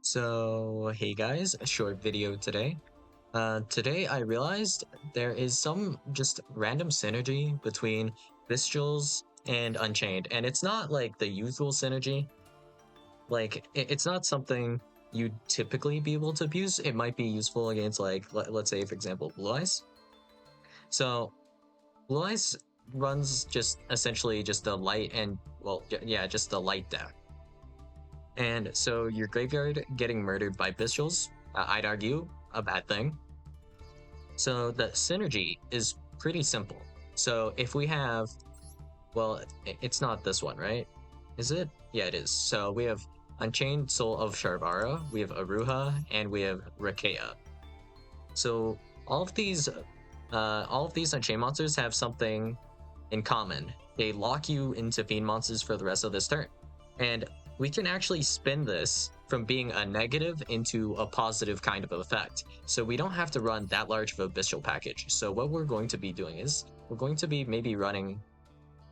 So, hey guys, a short video today. Today I realized there is some just random synergy between Bystials and Unchained, and it's not like the usual synergy. Like, it's not something you'd typically be able to abuse. It might be useful against, like, let's say, for example, Blue Eyes. So, Blue Eyes runs just essentially just the light and, well, yeah, just the light deck. And so your graveyard getting murdered by Bystials, I'd argue, a bad thing. So the synergy is pretty simple. So if we have, well, it's not this one, right? Is it? Yeah, it is. So we have Unchained Soul of Sharvara, we have Aruha, and we have Rakea. So all of these, Unchained monsters have something in common. They lock you into Fiend monsters for the rest of this turn. And we can actually spin this from being a negative into a positive kind of effect. So we don't have to run that large of a Bystial package. So what we're going to be doing is we're going to be maybe running,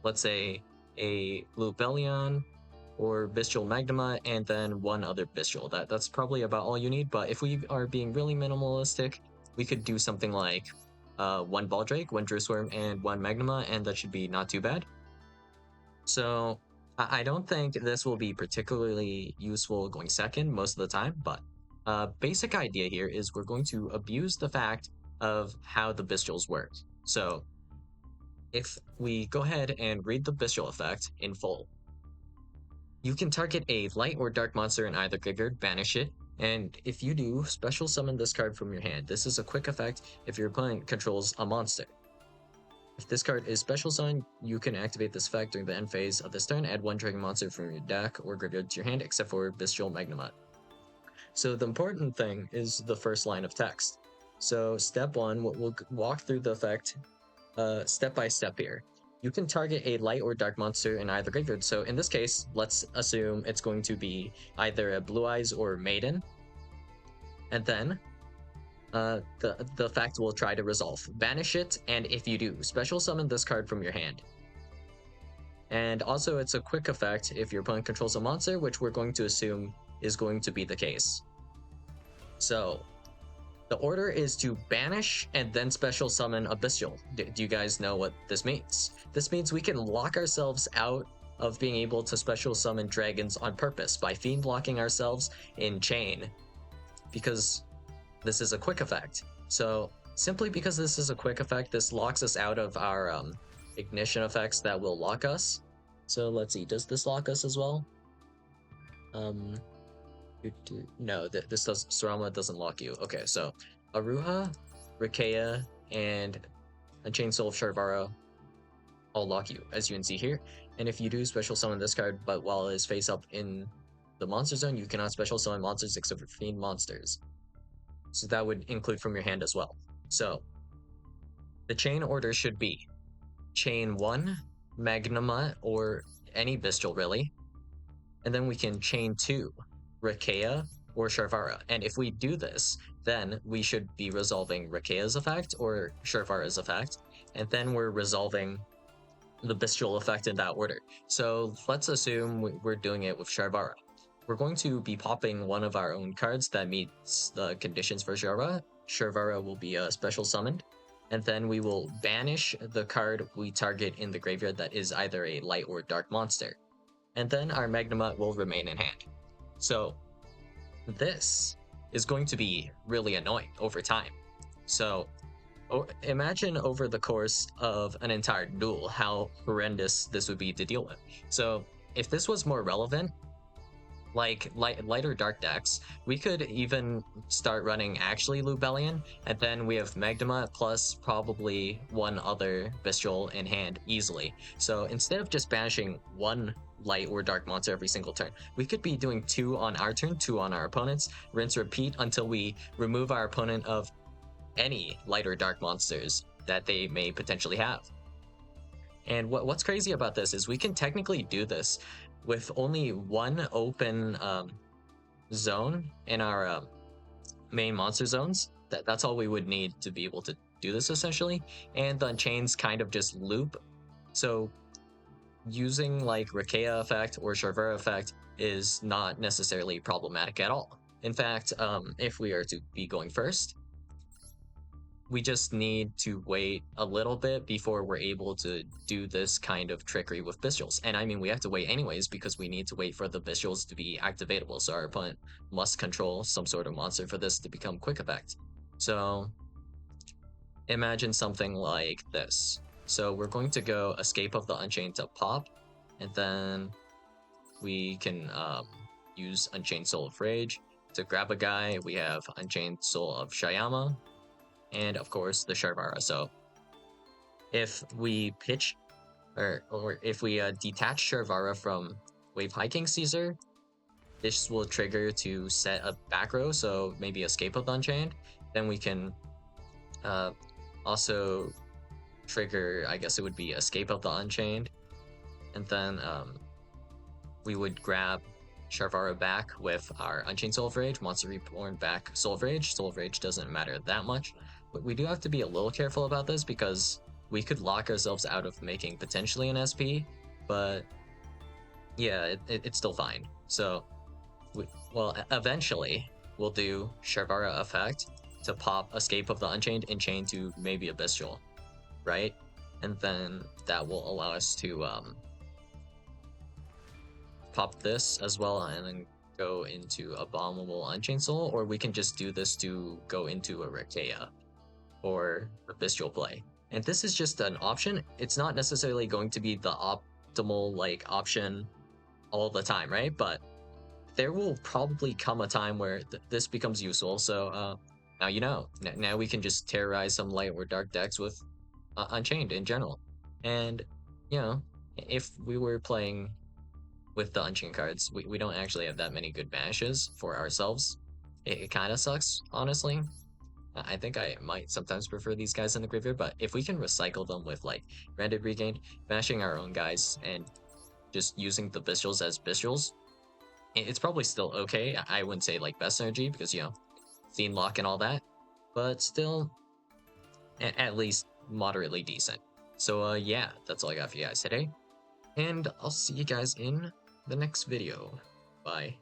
let's say, a Lubellion or Bystial Magnema and then one other Bystial. That's probably about all you need. But if we are being really minimalistic, we could do something like one Baldrake, one Drewsworm, and one Magnema, and that should be not too bad. So I don't think this will be particularly useful going second most of the time, but basic idea here is we're going to abuse the fact of how the Bystials work. So if we go ahead and read the Bystial effect in full, you can target a light or dark monster in either graveyard, banish it, and if you do, special summon this card from your hand. This is a quick effect if your opponent controls a monster. If this card is special summon, you can activate this effect during the end phase of this turn. Add one dragon monster from your deck or graveyard to your hand, except for Bystial Magnema. So the important thing is the first line of text. So step one, we'll walk through the effect step by step here. You can target a light or dark monster in either graveyard. So in this case, let's assume it's going to be either a Blue Eyes or Maiden. And then the fact will try to resolve. Banish it, and if you do, special summon this card from your hand. And also, it's a quick effect if your opponent controls a monster, which we're going to assume is going to be the case. So, the order is to banish and then special summon a Bystial. Do you guys know what this means? This means we can lock ourselves out of being able to special summon dragons on purpose by fiend locking ourselves in chain, because this is a quick effect. So simply because this is a quick effect, this locks us out of our ignition effects that will lock us. So let's see, does this lock us as well? No, this does. Sarama doesn't lock you. Okay, so Aruha, Rakea, and Unchained Soul of Sharvara all lock you, as you can see here. And if you do special summon this card, but while it is face up in the monster zone, you cannot special summon monsters except for fiend monsters. So that would include from your hand as well. So the chain order should be chain 1, Magnema, or any Bystial really. And then we can chain 2, Rakea or Sharvara. And if we do this, then we should be resolving Rakea's effect or Sharvara's effect. And then we're resolving the Bystial effect in that order. So let's assume we're doing it with Sharvara. We're going to be popping one of our own cards that meets the conditions for Sharvara. Sharvara will be special summoned. And then we will banish the card we target in the graveyard that is either a light or dark monster. And then our Magnema will remain in hand. So this is going to be really annoying over time. So imagine over the course of an entire duel how horrendous this would be to deal with. So if this was more relevant, like light or dark decks, we could even start running actually Lubellion, and then we have Magnema plus probably one other Bystial in hand easily. So instead of just banishing one light or dark monster every single turn, we could be doing 2 on our turn, 2 on our opponents, rinse repeat until we remove our opponent of any light or dark monsters that they may potentially have. And what's crazy about this is we can technically do this with only one open zone in our main monster zones. That's all we would need to be able to do this essentially. And the Unchains kind of just loop. So using like Rakea effect or Sharvara effect is not necessarily problematic at all. In fact, if we are to be going first, we just need to wait a little bit before we're able to do this kind of trickery with Bystials. And I mean, we have to wait anyways because we need to wait for the Bystials to be activatable. So our opponent must control some sort of monster for this to become quick effect. So imagine something like this. So we're going to go Escape of the Unchained to pop, and then we can use Unchained Soul of Rage. To grab a guy, we have Unchained Soul of Shayama, and of course the Sharvara. So if we pitch, or if we detach Sharvara from Wave Hiking Caesar, this will trigger to set a back row, so maybe Escape of the Unchained. Then we can also trigger, I guess it would be Escape of the Unchained, and then we would grab Sharvara back with our Unchained Soul of Rage, Monster Reborn back Soul of Rage. Soul of Rage doesn't matter that much, but we do have to be a little careful about this because we could lock ourselves out of making potentially an SP, but yeah, it's still fine. So, well, eventually we'll do Sharvara effect to pop Escape of the Unchained and chain to maybe a Bystial, right? And then that will allow us to pop this as well and then go into Abominable Unchained Soul, or we can just do this to go into a Rekea or a Bestial play. And this is just an option. It's not necessarily going to be the optimal like option all the time, right? But there will probably come a time where this becomes useful. So now you know. Now we can just terrorize some light or dark decks with Unchained in general. And you know, if we were playing with the Unchained cards, we don't actually have that many good banishes for ourselves. It kind of sucks, honestly. I think I might sometimes prefer these guys in the graveyard, but if we can recycle them with like Branded Regained, banishing our own guys, and just using the Bystials as Bystials, it's probably still okay. I wouldn't say like best energy because, you know, Fiend Lock and all that, but still at least moderately decent. So yeah, that's all I got for you guys today, and I'll see you guys in the next video. Bye.